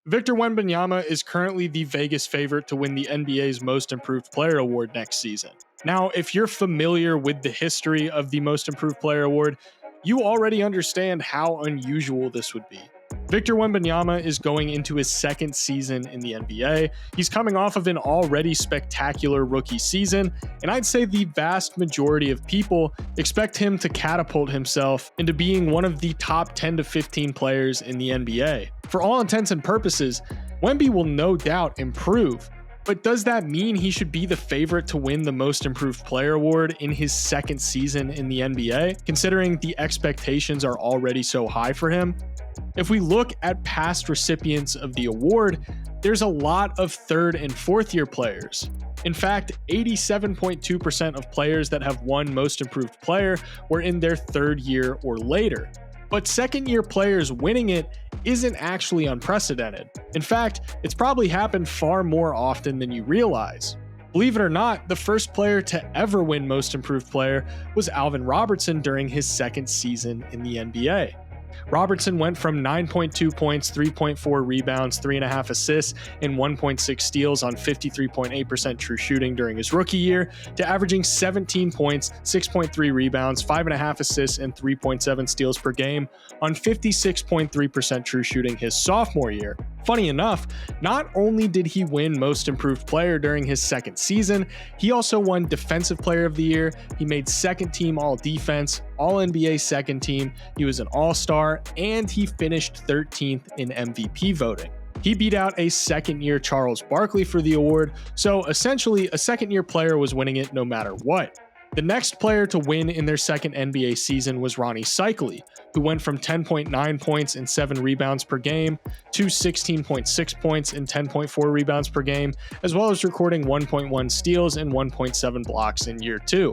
Victor Wembanyama is currently the Vegas favorite to win the NBA's Most Improved Player Award next season. Now, if you're familiar with the history of the Most Improved Player Award, you already understand how unusual this would be. Victor Wembanyama is going into his second season in the NBA. He's coming off of an already spectacular rookie season, and I'd say the vast majority of people expect him to catapult himself into being one of the top 10 to 15 players in the NBA. For all intents and purposes, Wemby will no doubt improve, but does that mean he should be the favorite to win the Most Improved Player Award in his second season in the NBA, considering the expectations are already so high for him? If we look at past recipients of the award, there's a lot of third and fourth year players. In fact, 87.2% of players that have won Most Improved Player were in their third year or later. But second year players winning it isn't actually unprecedented. In fact, it's probably happened far more often than you realize. Believe it or not, the first player to ever win Most Improved Player was Alvin Robertson during his second season in the NBA. Robertson went from 9.2 points, 3.4 rebounds, 3.5 assists, and 1.6 steals on 53.8% true shooting during his rookie year to averaging 17 points, 6.3 rebounds, 5.5 assists, and 3.7 steals per game on 56.3% true shooting his sophomore year. Funny enough, not only did he win Most Improved Player during his second season, he also won Defensive Player of the Year, he made second team All-Defense, All-NBA second team, he was an All-Star, and he finished 13th in MVP voting. He beat out a second-year Charles Barkley for the award, so essentially a second-year player was winning it no matter what. The next player to win in their second NBA season was 𝙖𝙗𝙬𝙪, who went from 10.9 points and 7 rebounds per game to 16.6 points and 10.4 rebounds per game, as well as recording 1.1 steals and 1.7 blocks in year 2.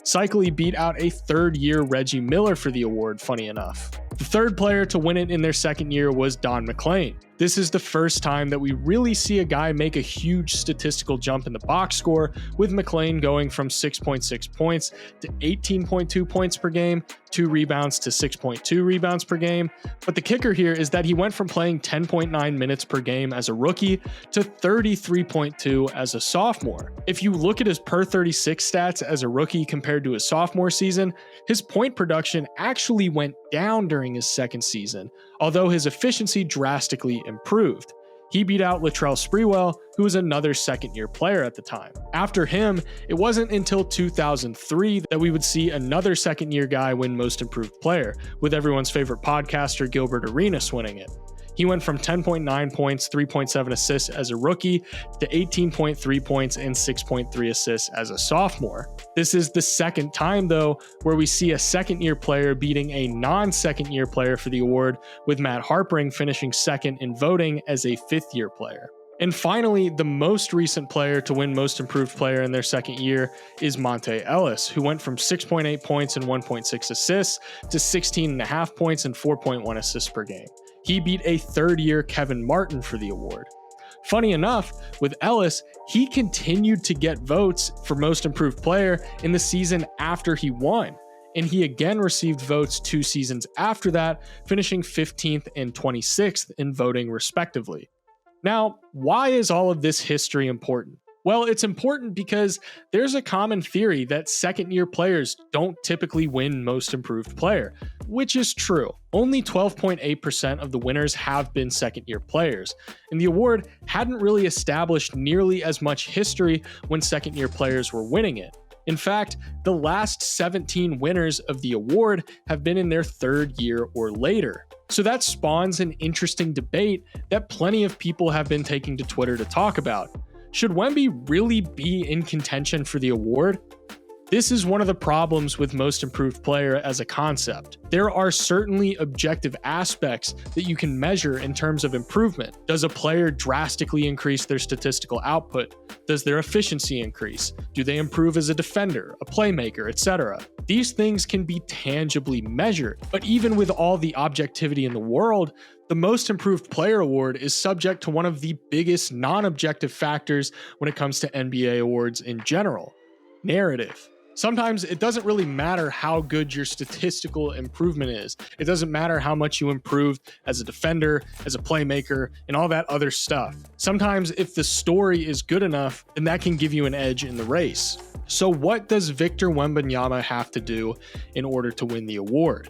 𝙖𝙗𝙬𝙪 beat out a third-year Reggie Miller for the award, funny enough. The third player to win it in their second year was Don McClain. This is the first time that we really see a guy make a huge statistical jump in the box score, with McClain going from 6.6 points to 18.2 points per game, 2 rebounds to 6.2 rebounds per game. But the kicker here is that he went from playing 10.9 minutes per game as a rookie to 33.2 as a sophomore. If you look at his per 36 stats as a rookie compared to his sophomore season, his point production actually went down during his second season, although his efficiency drastically improved. He beat out Latrell Sprewell, who was another second-year player at the time. After him, it wasn't until 2003 that we would see another second-year guy win Most Improved Player, with everyone's favorite podcaster Gilbert Arenas winning it. He went from 10.9 points, 3.7 assists as a rookie to 18.3 points and 6.3 assists as a sophomore. This is the second time, though, where we see a second-year player beating a non-second-year player for the award, with Matt Harpring finishing second in voting as a fifth-year player. And finally, the most recent player to win Most Improved Player in their second year is Monte Ellis, who went from 6.8 points and 1.6 assists to 16.5 points and 4.1 assists per game. He beat a third-year Kevin Martin for the award. Funny enough, with Ellis, he continued to get votes for Most Improved Player in the season after he won, and he again received votes 2 seasons after that, finishing 15th and 26th in voting respectively. Now, why is all of this history important? Well, it's important because there's a common theory that second-year players don't typically win Most Improved Player, which is true. Only 12.8% of the winners have been second-year players, and the award hadn't really established nearly as much history when second-year players were winning it. In fact, the last 17 winners of the award have been in their third year or later. So that spawns an interesting debate that plenty of people have been taking to Twitter to talk about. Should Wemby really be in contention for the award? This is one of the problems with Most Improved Player as a concept. There are certainly objective aspects that you can measure in terms of improvement. Does a player drastically increase their statistical output? Does their efficiency increase? Do they improve as a defender, a playmaker, etc.? These things can be tangibly measured, but even with all the objectivity in the world, the Most Improved Player award is subject to one of the biggest non-objective factors when it comes to NBA awards in general: narrative. Sometimes it doesn't really matter how good your statistical improvement is. It doesn't matter how much you improved as a defender, as a playmaker, and all that other stuff. Sometimes if the story is good enough, then that can give you an edge in the race. So what does Victor Wembanyama have to do in order to win the award?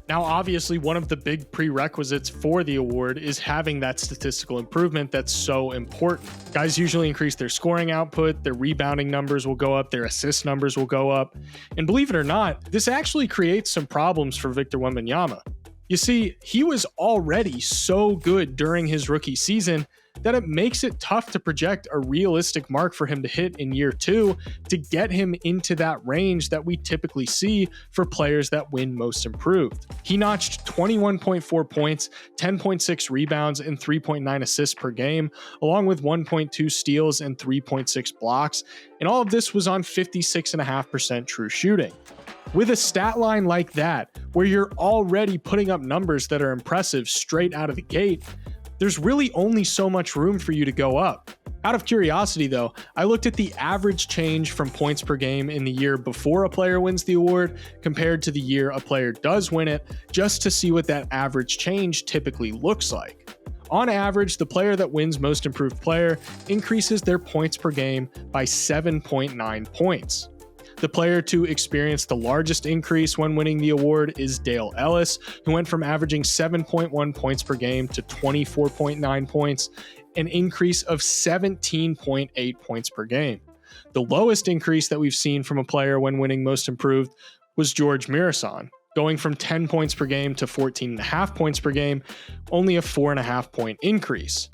Now, obviously, one of the big prerequisites for the award is having that statistical improvement that's so important. Guys usually increase their scoring output, their rebounding numbers will go up, their assist numbers will go up. And believe it or not, this actually creates some problems for Victor Wembanyama. You see, he was already so good during his rookie season that it makes it tough to project a realistic mark for him to hit in year 2 to get him into that range that we typically see for players that win most improved. He notched 21.4 points, 10.6 rebounds, and 3.9 assists per game, along with 1.2 steals and 3.6 blocks, and all of this was on 56.5% true shooting. With a stat line like that, where you're already putting up numbers that are impressive straight out of the gate, there's really only so much room for you to go up. Out of curiosity though, I looked at the average change from points per game in the year before a player wins the award compared to the year a player does win it, just to see what that average change typically looks like. On average, the player that wins most improved player increases their points per game by 7.9 points. The player to experience the largest increase when winning the award is Dale Ellis, who went from averaging 7.1 points per game to 24.9 points, an increase of 17.8 points per game. The lowest increase that we've seen from a player when winning most improved was George Mirasan, going from 10 points per game to 14.5 points per game, only a 4.5 point increase.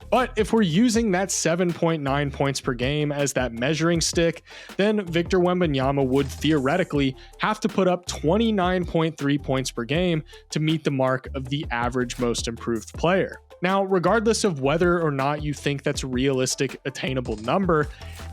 But if we're using that 7.9 points per game as that measuring stick, then Victor Wembanyama would theoretically have to put up 29.3 points per game to meet the mark of the average most improved player. Now, regardless of whether or not you think that's a realistic, attainable number,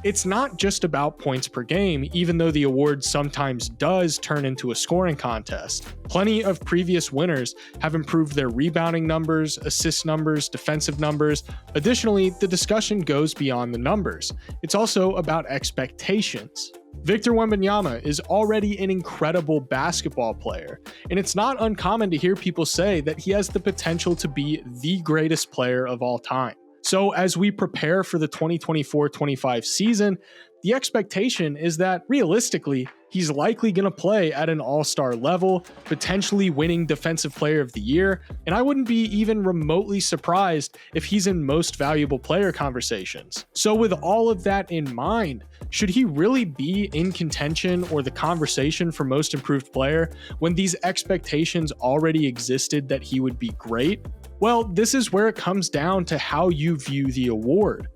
it's not just about points per game, even though the award sometimes does turn into a scoring contest. Plenty of previous winners have improved their rebounding numbers, assist numbers, defensive numbers. Additionally, the discussion goes beyond the numbers. It's also about expectations. Victor Wembanyama is already an incredible basketball player, and it's not uncommon to hear people say that he has the potential to be the greatest player of all time. So as we prepare for the 2024-25 season, the expectation is that realistically, he's likely going to play at an all-star level, potentially winning Defensive Player of the Year, and I wouldn't be even remotely surprised if he's in most valuable player conversations. So with all of that in mind, should he really be in contention or the conversation for most improved player when these expectations already existed that he would be great? Well, this is where it comes down to how you view the award.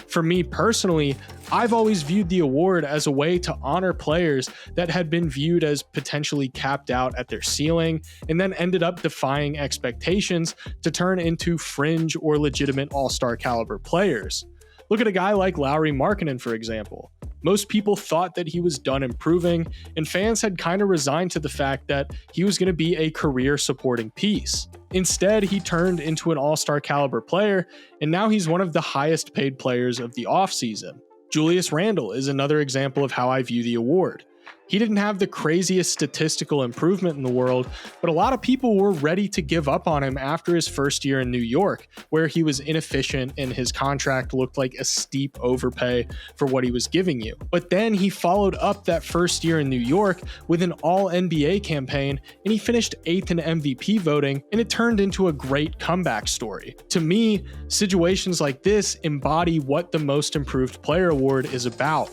For me personally, I've always viewed the award as a way to honor players that had been viewed as potentially capped out at their ceiling and then ended up defying expectations to turn into fringe or legitimate all-star caliber players. Look at a guy like Lauri Markkanen, for example. Most people thought that he was done improving, and fans had kind of resigned to the fact that he was going to be a career supporting piece. Instead, he turned into an all-star caliber player, and now he's one of the highest paid players of the offseason. Julius Randle is another example of how I view the award. He didn't have the craziest statistical improvement in the world, but a lot of people were ready to give up on him after his first year in New York, where he was inefficient and his contract looked like a steep overpay for what he was giving you. But then he followed up that first year in New York with an all-NBA campaign, and he finished 8th in MVP voting, and it turned into a great comeback story. To me, situations like this embody what the Most Improved Player Award is about.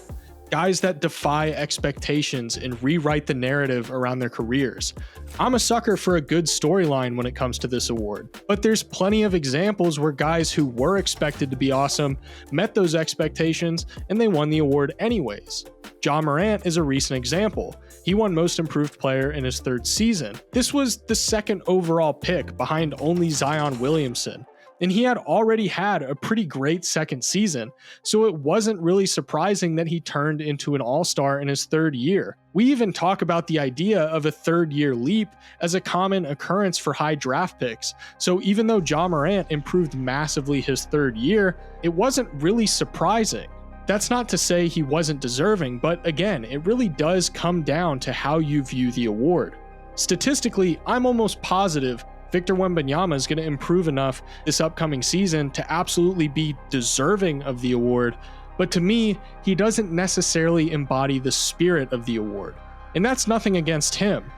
Guys that defy expectations and rewrite the narrative around their careers. I'm a sucker for a good storyline when it comes to this award, but there's plenty of examples where guys who were expected to be awesome met those expectations and they won the award anyways. Ja Morant is a recent example. He won Most Improved Player in his 3rd season. This was the 2nd overall pick behind only Zion Williamson. And he had already had a pretty great 2nd season, so it wasn't really surprising that he turned into an all-star in his 3rd year. We even talk about the idea of a 3rd-year leap as a common occurrence for high draft picks, so even though Ja Morant improved massively his 3rd year, it wasn't really surprising. That's not to say he wasn't deserving, but again, it really does come down to how you view the award. Statistically, I'm almost positive Victor Wembanyama is going to improve enough this upcoming season to absolutely be deserving of the award, but to me, he doesn't necessarily embody the spirit of the award. And that's nothing against him.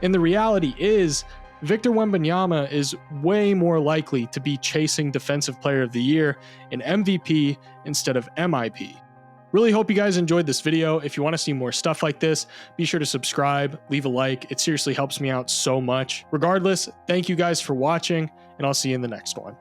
And the reality is, Victor Wembanyama is way more likely to be chasing Defensive Player of the Year and MVP instead of MIP. Really hope you guys enjoyed this video. If you want to see more stuff like this, be sure to subscribe, leave a like. It seriously helps me out so much. Regardless, thank you guys for watching, and I'll see you in the next one.